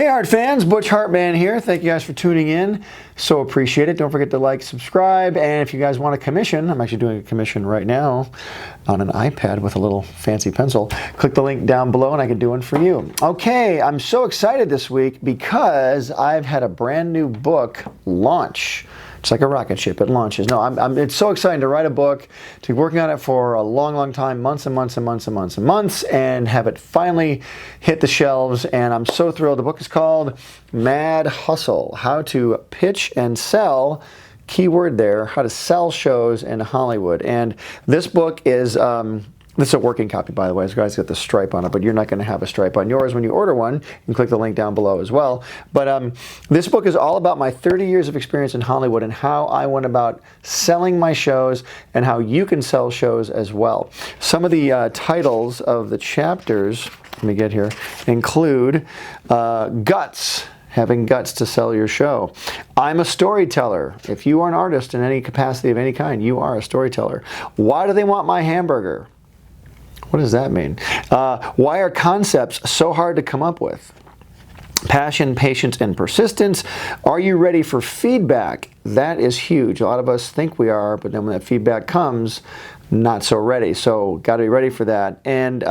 Hey art fans, Butch Hartman here. Thank you guys for tuning in. So appreciate it. Don't forget to like, subscribe, and if you guys want a commission, I'm actually doing a commission right now on an iPad with a little fancy pencil. Click the link down below and I can do one for you. Okay, I'm so excited this week because I've had a brand new book launch. It's like a rocket ship, it launches. No, it's so exciting to write a book, to be working on it for a long, long time, months and months and months and months and months, and have it finally hit the shelves, and I'm so thrilled. The book is called Mad Hustle, How to Pitch and Sell, keyword there, how to sell shows in Hollywood. And this book is, this is a working copy, by the way. This guy's got the stripe on it, but you're not going to have a stripe on yours when you order one. You can click the link down below as well. But this book is all about my 30 years of experience in Hollywood and how I went about selling my shows and how you can sell shows as well. Some of the titles of the chapters, let me get here, include Guts. Having guts to sell your show. I'm a storyteller. If you are an artist in any capacity of any kind, you are a storyteller. Why do they want my hamburger? What does that mean? Why are concepts so hard to come up with? Passion, patience, and persistence. Are you ready for feedback? That is huge. A lot of us think we are, but then when that feedback comes, not so ready. So got to be ready for that. And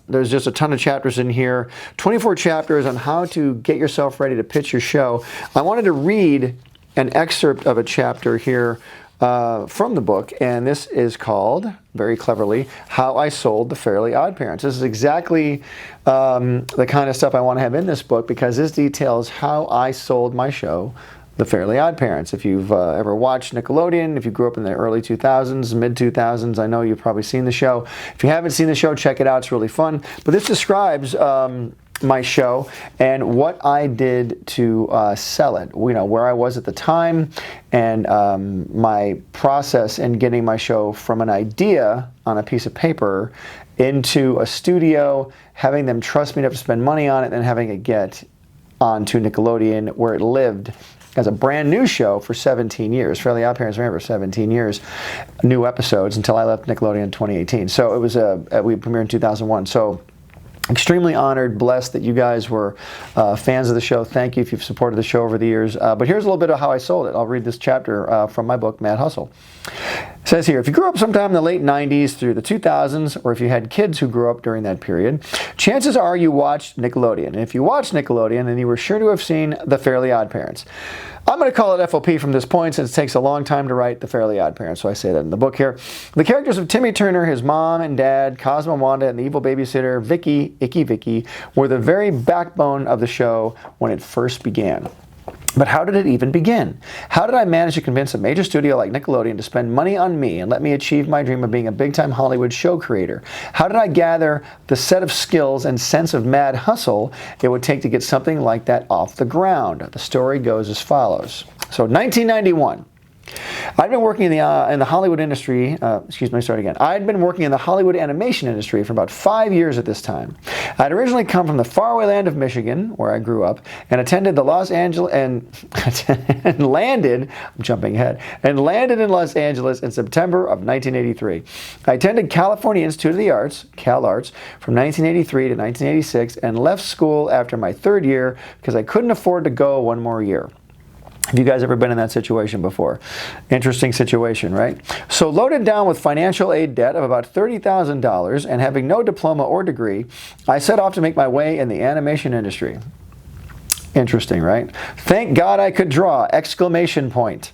there's just a ton of chapters in here. 24 chapters on how to get yourself ready to pitch your show. I wanted to read an excerpt of a chapter here from the book, and this is called, very cleverly, How I Sold the Fairly Odd Parents. This is exactly the kind of stuff I want to have in this book because this details how I sold my show, The Fairly Odd Parents. If you've ever watched Nickelodeon, if you grew up in the early 2000s, mid 2000s, I know you've probably seen the show. If you haven't seen the show, check it out. It's really fun. But this describes my show and what I did to sell it, you know, where I was at the time, and my process in getting my show from an idea on a piece of paper into a studio, having them trust me enough to spend money on it, and having it get onto Nickelodeon, where it lived as a brand new show for 17 years. Fairly Odd Parents ran for 17 years, new episodes, until I left Nickelodeon in 2018. So it was we premiered in 2001. So extremely honored, blessed that you guys were fans of the show. Thank you if you've supported the show over the years. But here's a little bit of how I sold it. I'll read this chapter from my book, Mad Hustle. It says here, if you grew up sometime in the late 90s through the 2000s, or if you had kids who grew up during that period, chances are you watched Nickelodeon. And if you watched Nickelodeon, then you were sure to have seen The Fairly Odd Parents. I'm going to call it FOP from this point since it takes a long time to write The Fairly Odd Parents, so I say that in the book here. The characters of Timmy Turner, his mom and dad, Cosmo and Wanda, and the evil babysitter, Vicky, Icky Vicky, were the very backbone of the show when it first began. But how did it even begin? How did I manage to convince a major studio like Nickelodeon to spend money on me and let me achieve my dream of being a big-time Hollywood show creator? How did I gather the set of skills and sense of mad hustle it would take to get something like that off the ground? The story goes as follows. So 1991. I'd been working in the Hollywood industry, excuse me, let me start again. I'd been working in the Hollywood animation industry for about 5 years at this time. I'd originally come from the faraway land of Michigan, where I grew up, and attended the Los Angeles, and landed, I'm jumping ahead, and landed in Los Angeles in September of 1983. I attended California Institute of the Arts, Cal Arts, from 1983 to 1986, and left school after my third year because I couldn't afford to go one more year. Have you guys ever been in that situation before? Interesting situation, right? So loaded down with financial aid debt of about $30,000 and having no diploma or degree, I set off to make my way in the animation industry. Interesting, right? Thank God I could draw! Exclamation point.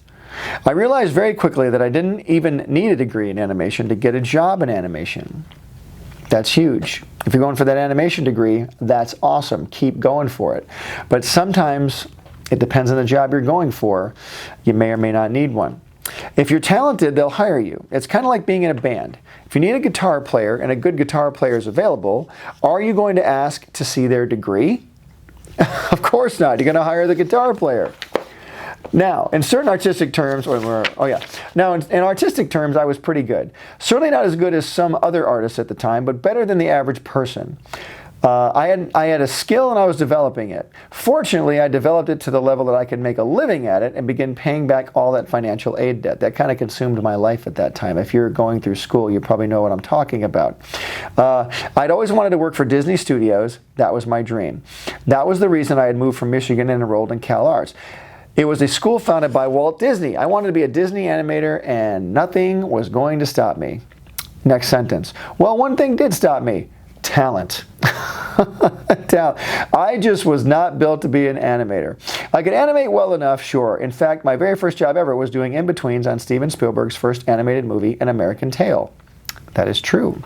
I realized very quickly that I didn't even need a degree in animation to get a job in animation. That's huge. If you're going for that animation degree, that's awesome. Keep going for it. But sometimes it depends on the job you're going for. You may or may not need one. If you're talented, they'll hire you. It's kind of like being in a band. If you need a guitar player and a good guitar player is available, are you going to ask to see their degree? Of course not. You're going to hire the guitar player. Now, in certain artistic terms, now in artistic terms, I was pretty good. Certainly not as good as some other artists at the time, but better than the average person. I had a skill and I was developing it. Fortunately, I developed it to the level that I could make a living at it and begin paying back all that financial aid debt. That kind of consumed my life at that time. If you're going through school, you probably know what I'm talking about. I'd always wanted to work for Disney Studios. That was my dream. That was the reason I had moved from Michigan and enrolled in Cal Arts. It was a school founded by Walt Disney. I wanted to be a Disney animator and nothing was going to stop me. Next sentence. Well, one thing did stop me. Talent. Talent. I just was not built to be an animator. I could animate well enough, sure. In fact, my very first job ever was doing in-betweens on Steven Spielberg's first animated movie, An American Tail. That is true.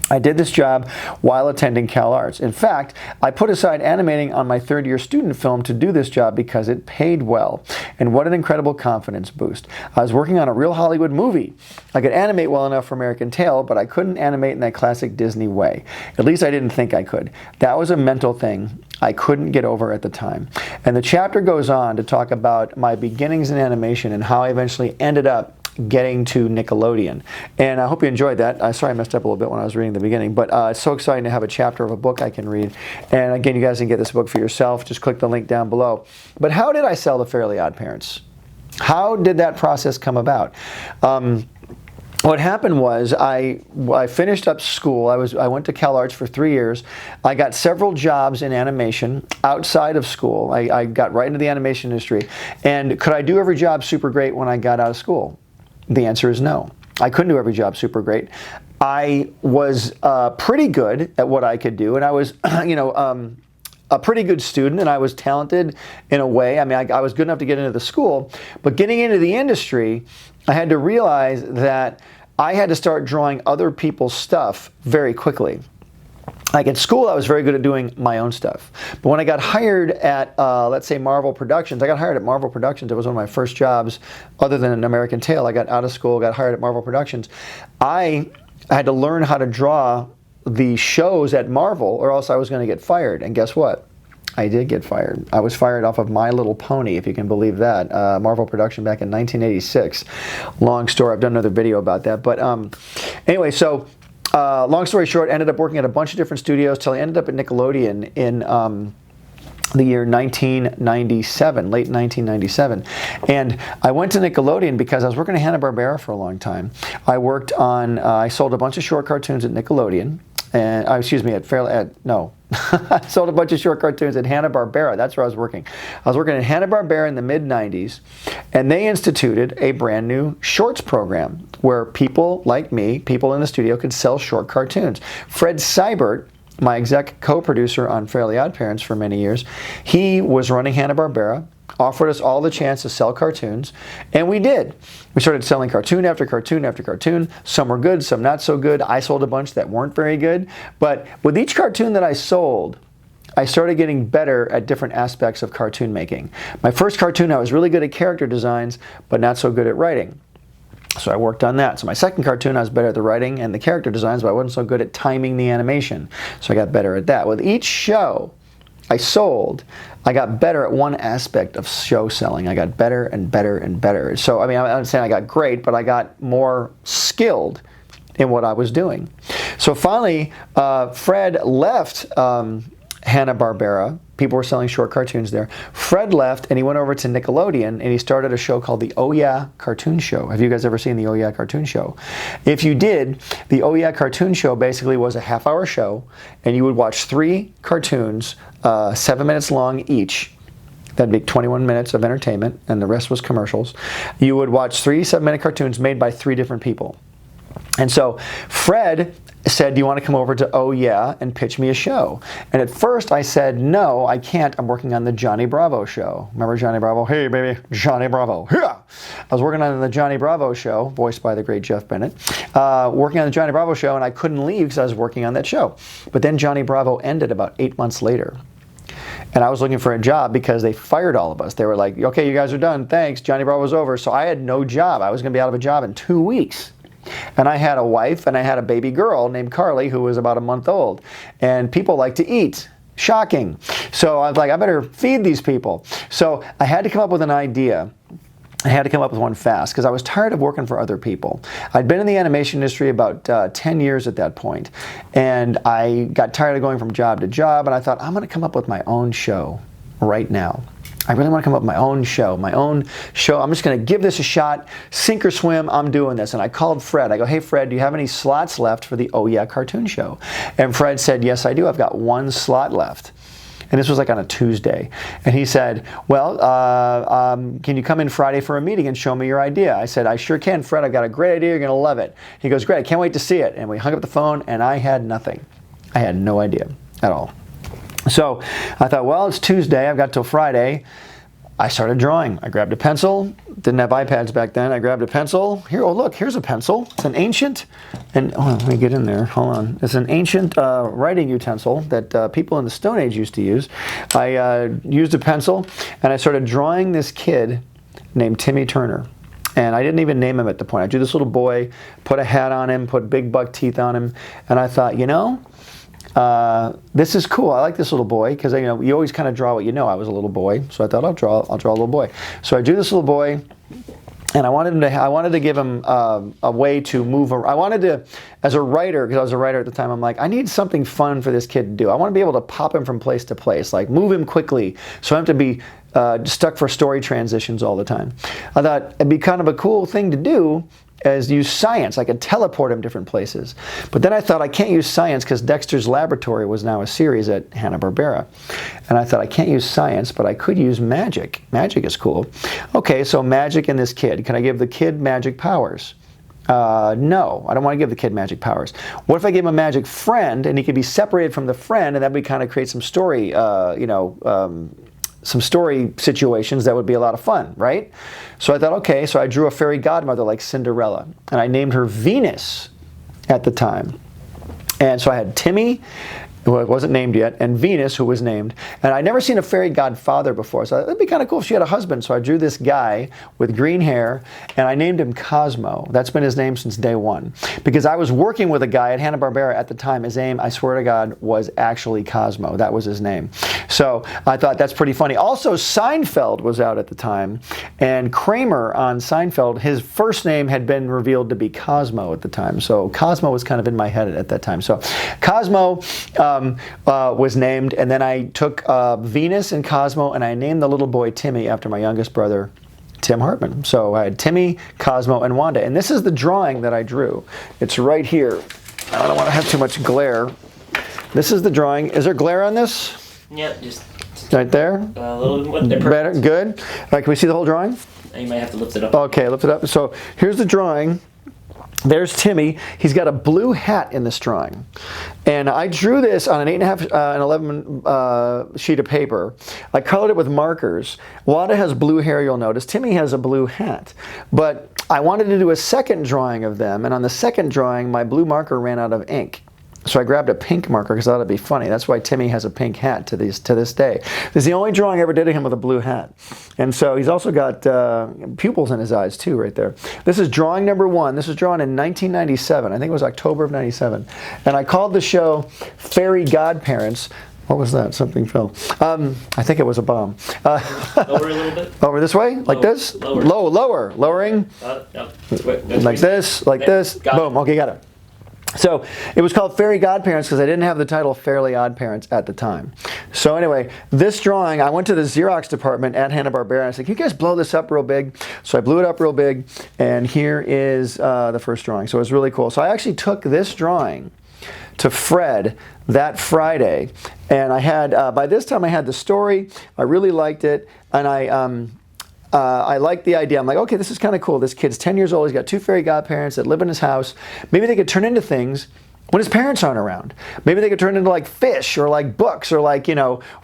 I did this job while attending Cal Arts. In fact, I put aside animating on my third-year student film to do this job because it paid well. And what an incredible confidence boost. I was working on a real Hollywood movie. I could animate well enough for American Tail, but I couldn't animate in that classic Disney way. At least I didn't think I could. That was a mental thing I couldn't get over at the time. And the chapter goes on to talk about my beginnings in animation and how I eventually ended up getting to Nickelodeon. And I hope you enjoyed that. Sorry I messed up a little bit when I was reading the beginning, but it's so exciting to have a chapter of a book I can read. And again, you guys can get this book for yourself. Just click the link down below. But how did I sell The Fairly Odd Parents? How did that process come about? What happened was I finished up school. I went to Cal Arts for 3 years. I got several jobs in animation outside of school. I got right into the animation industry. And could I do every job super great when I got out of school? The answer is no. I couldn't do every job super great. I was pretty good at what I could do, and I was, a pretty good student, and I was talented in a way. I mean, I was good enough to get into the school, but getting into the industry, I had to realize that I had to start drawing other people's stuff very quickly. Like at school, I was very good at doing my own stuff. But when I got hired at, let's say, Marvel Productions, I got hired at Marvel Productions. It was one of my first jobs other than An American Tail. I got out of school, got hired at Marvel Productions. I had to learn how to draw the shows at Marvel or else I was going to get fired. And guess what? I did get fired. I was fired off of My Little Pony, if you can believe that. Marvel production back in 1986. Long story. I've done another video about that. But anyway, so long story short, ended up working at a bunch of different studios till I ended up at Nickelodeon in the year 1997, late 1997. And I went to Nickelodeon because I was working at Hanna-Barbera for a long time. I worked on, I sold a bunch of short cartoons at Nickelodeon. And I sold a bunch of short cartoons at Hanna-Barbera. That's where I was working. I was working at Hanna-Barbera in the mid-90s, and they instituted a brand new shorts program where people like me, people in the studio, could sell short cartoons. Fred Seibert, my exec co-producer on Fairly Odd Parents for many years, he was running Hanna-Barbera, offered us all the chance to sell cartoons, and we did. We started selling cartoon after cartoon after cartoon. Some were good, some not so good. I sold a bunch that weren't very good, but with each cartoon that I sold, I started getting better at different aspects of cartoon making. My first cartoon, I was really good at character designs, but not so good at writing. So I worked on that. So my second cartoon, I was better at the writing and the character designs, but I wasn't so good at timing the animation. So I got better at that. With each show I sold, I got better at one aspect of show selling. I got better and better and better. So, I mean, I'm not saying I got great, but I got more skilled in what I was doing. So finally, Fred left Hanna-Barbera. People were selling short cartoons there. Fred left and he went over to Nickelodeon and he started a show called the Oh Yeah Cartoon Show. Have you guys ever seen the Oh Yeah Cartoon Show? If you did, the Oh Yeah Cartoon Show basically was a half-hour show and you would watch 3 cartoons, 7 minutes long each. That'd be 21 minutes of entertainment and the rest was commercials. You would watch 3 7-minute cartoons made by 3 different people. And so Fred said, do you want to come over to Oh Yeah and pitch me a show? And at first I said, no, I can't. I'm working on the Johnny Bravo show. Remember Johnny Bravo? Hey, baby, Johnny Bravo. Yeah. I was working on the Johnny Bravo show, voiced by the great Jeff Bennett, working on the Johnny Bravo show, and I couldn't leave because I was working on that show. But then Johnny Bravo ended about 8 months later. And I was looking for a job because they fired all of us. They were like, okay, you guys are done. Thanks. Johnny Bravo's over. So I had no job. I was going to be out of a job in 2 weeks. And I had a wife and I had a baby girl named Carly who was about a month old. And people like to eat. Shocking. So I was like, I better feed these people. So I had to come up with an idea. I had to come up with one fast because I was tired of working for other people. I'd been in the animation industry about 10 years at that point, and I got tired of going from job to job, and I thought, I'm going to come up with my own show right now. I really want to come up with my own show. I'm just going to give this a shot, sink or swim, I'm doing this. And I called Fred. I go, hey, Fred, do you have any slots left for the Oh Yeah cartoon show? And Fred said, yes, I do. I've got one slot left. And this was like on a Tuesday. And he said, well, can you come in Friday for a meeting and show me your idea? I said, I sure can, Fred. I've got a great idea. You're going to love it. He goes, great. I can't wait to see it. And we hung up the phone, and I had nothing. I had no idea at all. So I thought, well, it's Tuesday. I've got till Friday. I started drawing. I grabbed a pencil. Didn't have iPads back then. I grabbed a pencil. Here, oh look, here's a pencil. It's an ancient, and oh, let me get in there. Hold on. It's an ancient writing utensil that people in the Stone Age used to use. I used a pencil, and I started drawing this kid named Timmy Turner. And I didn't even name him at the point. I drew this little boy, put a hat on him, put big buck teeth on him, and I thought, you know, this is cool. I like this little boy because you always kind of draw what you know. I was a little boy, so I thought I'll draw a little boy. So I drew this little boy, and I wanted to give him a way to move around. I wanted to, as a writer, because I was a writer at the time, I'm like, I need something fun for this kid to do. I want to be able to pop him from place to place, like move him quickly, so I don't have to be stuck for story transitions all the time. I thought it'd be kind of a cool thing to do as use science. I could teleport him different places. But then I thought I can't use science because Dexter's Laboratory was now a series at Hanna-Barbera. And I thought I can't use science, but I could use magic. Magic is cool. Okay, so magic in this kid. Can I give the kid magic powers? No, I don't want to give the kid magic powers. What if I gave him a magic friend and he could be separated from the friend, and that would kind of create some story, some story situations that would be a lot of fun, right? So I thought, okay, so I drew a fairy godmother like Cinderella, and I named her Venus at the time. And so I had Timmy, who wasn't named yet, and Venus, who was named. And I'd never seen a fairy godfather before, so it'd be kind of cool if she had a husband. So I drew this guy with green hair, and I named him Cosmo. That's been his name since day one. Because I was working with a guy at Hanna-Barbera at the time. His name, I swear to God, was actually Cosmo. That was his name. So I thought that's pretty funny. Also, Seinfeld was out at the time, and Kramer on Seinfeld, his first name had been revealed to be Cosmo at the time. So Cosmo was kind of in my head at that time. So Cosmo was named, and then I took Venus and Cosmo, and I named the little boy Timmy after my youngest brother, Tim Hartman. So I had Timmy, Cosmo, and Wanda. And this is the drawing that I drew. It's right here. I don't want to have too much glare. This is the drawing. Is there glare on this? Yeah, just right there. A little bit better. Good. All right, can we see the whole drawing? You might have to lift it up. Okay, lift it up. So here's the drawing. There's Timmy. He's got a blue hat in this drawing. And I drew this on an 8.5 and 11 sheet of paper. I colored it with markers. Wanda has blue hair, you'll notice. Timmy has a blue hat. But I wanted to do a second drawing of them, and on the second drawing, my blue marker ran out of ink. So I grabbed a pink marker because I thought it'd be funny. That's why Timmy has a pink hat to this day. This is the only drawing I ever did of him with a blue hat. And so he's also got pupils in his eyes too, right there. This is drawing number one. This was drawn in 1997. I think it was October of 97. And I called the show Fairy Godparents. What was that? Something fell. I think it was a bomb. Lower a little bit. Over this way? Like this? Lower. Lower. Lowering. No. Like this. Like this. Boom. Okay, got it. So it was called Fairy Godparents because I didn't have the title Fairly Odd Parents at the time. So anyway, this drawing, I went to the Xerox department at Hanna-Barbera and I said, can you guys blow this up real big? So I blew it up real big, and here is the first drawing. So it was really cool. So I actually took this drawing to Fred that Friday, and I had, by this time I had the story, I really liked it, and I liked the idea. I'm like, okay, this is kind of cool. This kid's 10 years old. He's got two fairy godparents that live in his house. Maybe they could turn into things when his parents aren't around. Maybe they could turn into like fish or like books or like,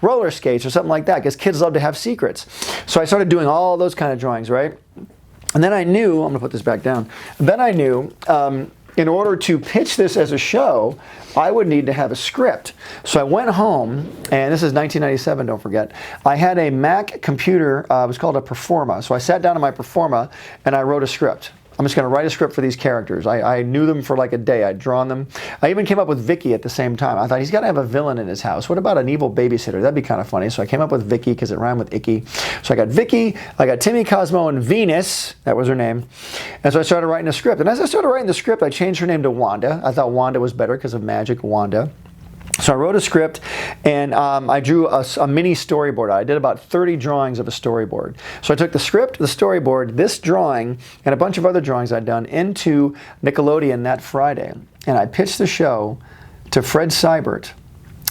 roller skates or something like that, because kids love to have secrets. So I started doing all those kind of drawings, right? And then I knew, I'm going to put this back down. Then I knew, in order to pitch this as a show, I would need to have a script. So I went home, and this is 1997, don't forget. I had a Mac computer, it was called a Performa. So I sat down on my Performa, and I wrote a script. I'm just going to write a script for these characters. I knew them for like a day. I'd drawn them. I even came up with Vicky at the same time. I thought he's got to have a villain in his house. What about an evil babysitter? That'd be kind of funny. So I came up with Vicky because it rhymed with icky. So I got Vicky, I got Timmy, Cosmo, and Venus. That was her name. And so I started writing a script. And as I started writing the script, I changed her name to Wanda. I thought Wanda was better because of magic Wanda. So I wrote a script, and I drew a mini storyboard. I did about 30 drawings of a storyboard. So I took the script, the storyboard, this drawing, and a bunch of other drawings I'd done into Nickelodeon that Friday. And I pitched the show to Fred Seibert.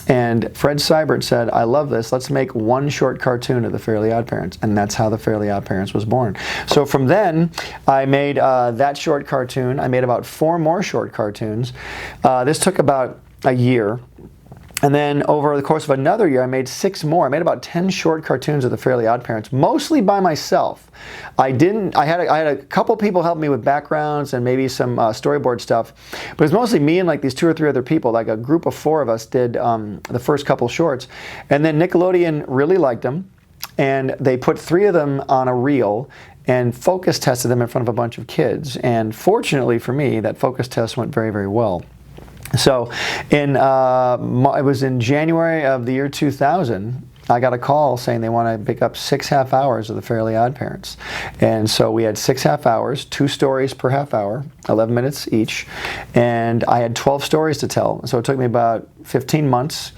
And Fred Seibert said, I love this. Let's make one short cartoon of the Fairly Odd Parents. And that's how the Fairly Odd Parents was born. So from then, I made that short cartoon. I made about 4 more short cartoons. This took about a year. And then over the course of another year, I made 6 more. I made about 10 short cartoons of the Fairly Odd Parents, mostly by myself. I had a couple people help me with backgrounds and maybe some storyboard stuff, but it was mostly me and like these 2 or 3 other people. Like a group of 4 of us did the first couple shorts, and then Nickelodeon really liked them, and they put 3 of them on a reel and focus tested them in front of a bunch of kids. And fortunately for me, that focus test went very, very well. So it was in January of the year 2000, I got a call saying they want to pick up 6 half hours of the Fairly Odd Parents. And so we had 6 half hours, 2 stories per half hour, 11 minutes each. And I had 12 stories to tell. So it took me about 15 months.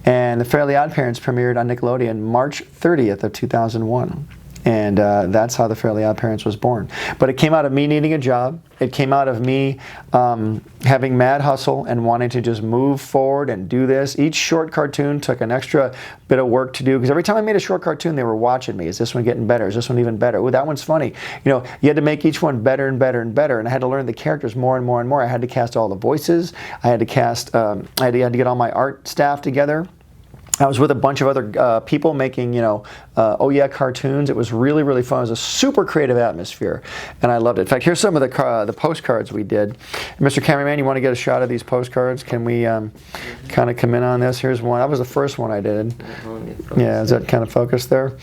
And the Fairly Odd Parents premiered on Nickelodeon March 30th of 2001. And that's how the Fairly Odd Parents was born. But it came out of me needing a job. It came out of me having mad hustle and wanting to just move forward and do this. Each short cartoon took an extra bit of work to do, because every time I made a short cartoon, they were watching me. Is this one getting better? Is this one even better? Ooh, that one's funny. You know, you had to make each one better and better and better. And I had to learn the characters more and more and more. I had to cast all the voices. I had to cast. I had to get all my art staff together. I was with a bunch of other people making, oh yeah, cartoons. It was really, really fun. It was a super creative atmosphere, and I loved it. In fact, here's some of the postcards we did. Mr. Cameraman, you want to get a shot of these postcards? Can we kind of come in on this? Here's one. That was the first one I did. Yeah, is that kind of focused there?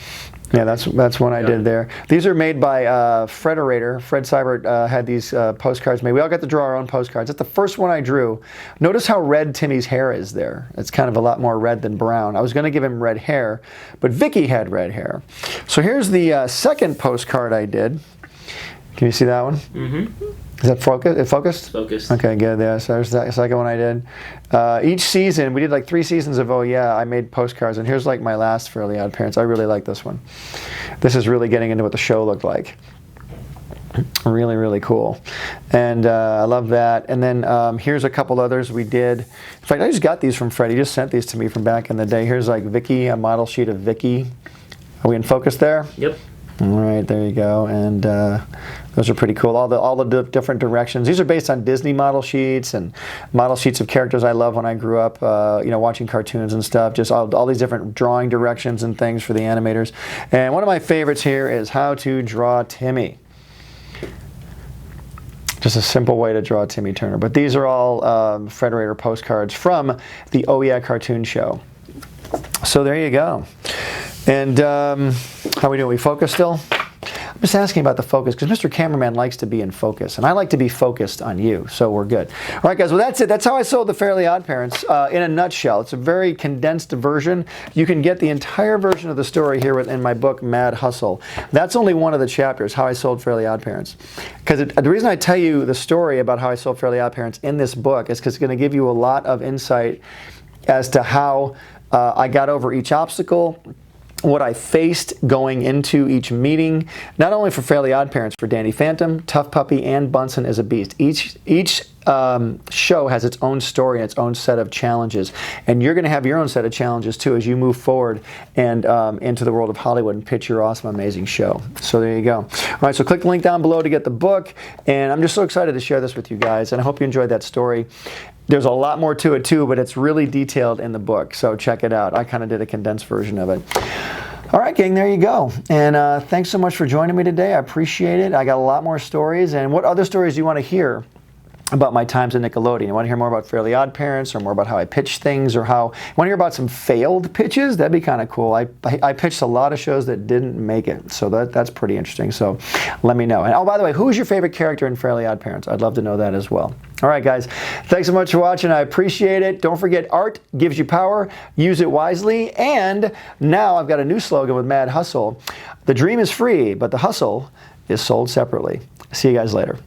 Yeah, that's one I did there. These are made by Frederator. Fred Seibert had these postcards made. We all got to draw our own postcards. That's the first one I drew. Notice how red Timmy's hair is there. It's kind of a lot more red than brown. I was going to give him red hair, but Vicky had red hair. So here's the second postcard I did. Can you see that one? Mm-hmm. Is that focused? It focused? Focused. Okay, good. Yeah, so there's that second one I did. Each season, we did like 3 seasons of Oh Yeah, I made postcards, and here's like my last Fairly Odd Parents. I really like this one. This is really getting into what the show looked like. Really, really cool. And I love that. And then here's a couple others we did. In fact, I just got these from Fred. He just sent these to me from back in the day. Here's like Vicky, a model sheet of Vicky. Are we in focus there? Yep. All right, there you go. And those are pretty cool. All the different directions. These are based on Disney model sheets and model sheets of characters I love when I grew up, watching cartoons and stuff. Just all these different drawing directions and things for the animators. And one of my favorites here is how to draw Timmy. Just a simple way to draw Timmy Turner. But these are all Frederator postcards from the Oh Yeah cartoon show. So there you go. And how we doing? We focus still? I'm just asking about the focus because Mr. Cameraman likes to be in focus, and I like to be focused on you, so we're good. All right, guys, well, that's it. That's how I sold the Fairly Odd Parents in a nutshell. It's a very condensed version. You can get the entire version of the story here in my book, Mad Hustle. That's only one of the chapters, How I Sold Fairly Odd Parents. Because the reason I tell you the story about how I sold Fairly Odd Parents in this book is because it's going to give you a lot of insight as to how I got over each obstacle, what I faced going into each meeting, not only for Fairly Odd Parents, for Danny Phantom, TUFF Puppy, and Bunsen is a Beast. Each show has its own story and its own set of challenges, and you're going to have your own set of challenges too as you move forward and into the world of Hollywood and pitch your awesome, amazing show. So there you go. All right, so click the link down below to get the book, and I'm just so excited to share this with you guys, and I hope you enjoyed that story. There's a lot more to it too, but it's really detailed in the book, so check it out. I kind of did a condensed version of it. All right, gang, there you go. And thanks so much for joining me today. I appreciate it. I got a lot more stories. And what other stories do you want to hear about my times at Nickelodeon. You want to hear more about Fairly Odd Parents, or more about how I pitch things, or how you want to hear about some failed pitches? That'd be kind of cool. I pitched a lot of shows that didn't make it, so that's pretty interesting. So let me know. And oh, by the way, who's your favorite character in Fairly Odd Parents? I'd love to know that as well. All right, guys, thanks so much for watching. I appreciate it. Don't forget, art gives you power. Use it wisely. And now I've got a new slogan with Mad Hustle. The dream is free, but the hustle is sold separately. See you guys later.